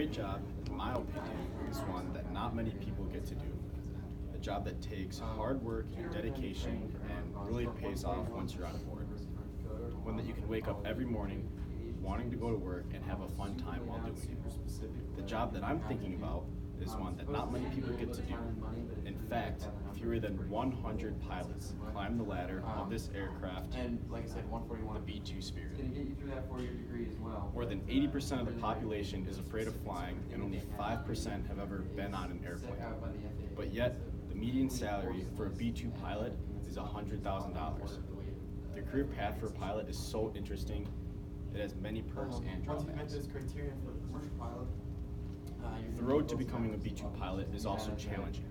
great job, in my opinion, is one that not many people get to do. A job that takes hard work and dedication and really pays off once you're on board. One that you can wake up every morning wanting to go to work and have a fun time while doing it. The job that I'm thinking about is one that not many people get to do. In fact, fewer than 100 pilots climb the ladder of this aircraft, and like I said, 141. the B-2 Spirit. It's going to get you through that 4-year degree as well. More than 80% of the population is afraid of flying, and only 5% have ever been on an airplane. But yet, the median salary for a B-2 pilot is $100,000. The career path for a pilot is so interesting. It has many perks and Once you've met drawbacks. this criteria for a commercial pilot, The road to becoming a B-2 pilot is also challenging.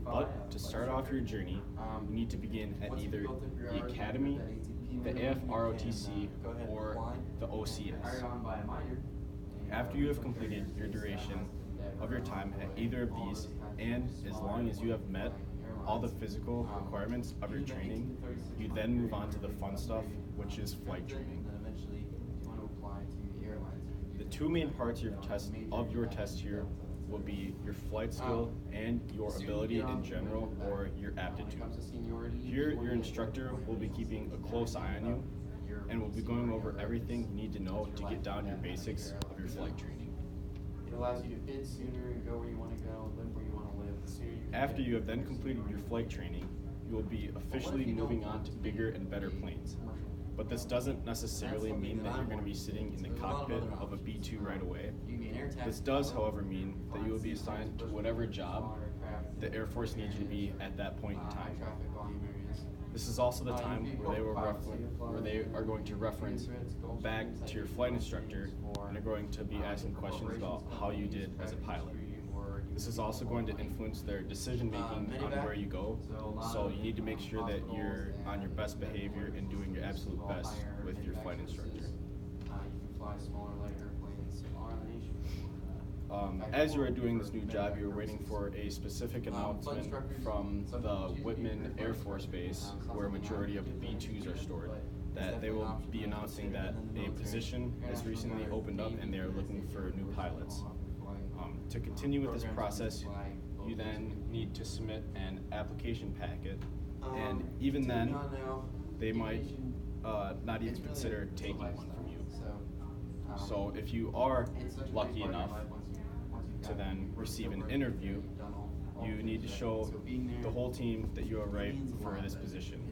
But to start off your journey, you need to begin at either the Academy, the AFROTC, or the OCS. After you have completed your duration of your time at either of these, and as long as you have met all the physical requirements of your training, you then move on to the fun stuff, which is flight training. The two main parts of your test here will be your flight skill and your ability in general, or your aptitude. Here, your instructor will be keeping a close eye on you and will be going over everything you need to know to get down your basics of your flight training. It allows you to bid sooner, go where you want to go, live where you want to live. The sooner you After you have then completed your flight training, you will be officially moving on to bigger and better planes. But this doesn't necessarily mean that you're going to be sitting in the cockpit of a B-2 right away. This does, however, mean that you will be assigned to whatever job the Air Force needs you to be at that point in time. This is also the time where they are going to reference back to your flight instructor and are going to be asking questions about how you did as a pilot. This is also going to influence their decision making on where you go, so you need to make sure that you're on your best behavior and doing your absolute best with your flight instructor. You can fly smaller, light airplanes on the nation. As you are doing this new job, you're waiting for a specific announcement from the Whitman Air Force Base, where a majority of the B-2s are stored, that they will be announcing that a position has recently opened up and they are looking for new pilots. To continue with this process, you then need to submit an application packet, and even then, they might not even consider taking one from you. So if you are lucky enough to then receive an interview, you need to show the whole team that you are right for this position.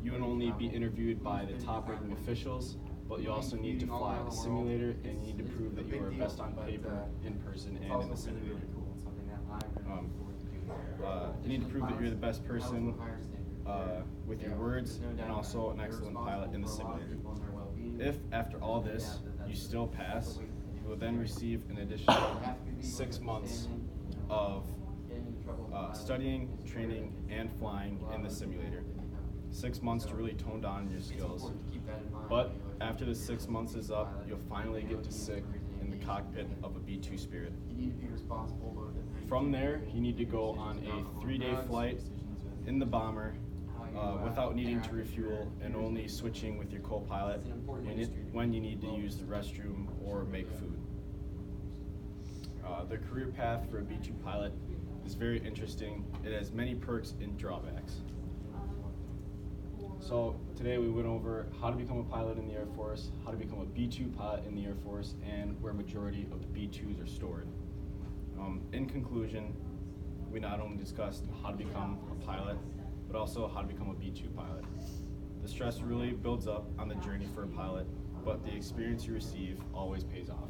You will only be interviewed by the top-ranking officials, but you also need to fly a simulator, and you need to prove that you are best on paper, in person, and in the simulator. You need to prove that you're the best person with your words, and also an excellent pilot in the simulator. If, after all this, you still pass, you will then receive an additional 6 months of studying, training, and flying in the simulator. 6 months to really tone down your skills. But after the 6 months is up, you'll finally get to sit in the cockpit of a B-2 Spirit. From there, you need to go on a 3-day flight in the bomber without needing to refuel and only switching with your co-pilot when you need to use the restroom or make food. The career path for a B-2 pilot is very interesting. It has many perks and drawbacks. So today we went over how to become a pilot in the Air Force, how to become a B-2 pilot in the Air Force, and where majority of the B-2s are stored. In conclusion, we not only discussed how to become a pilot, but also how to become a B-2 pilot. The stress really builds up on the journey for a pilot, but the experience you receive always pays off.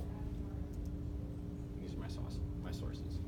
These are my sources.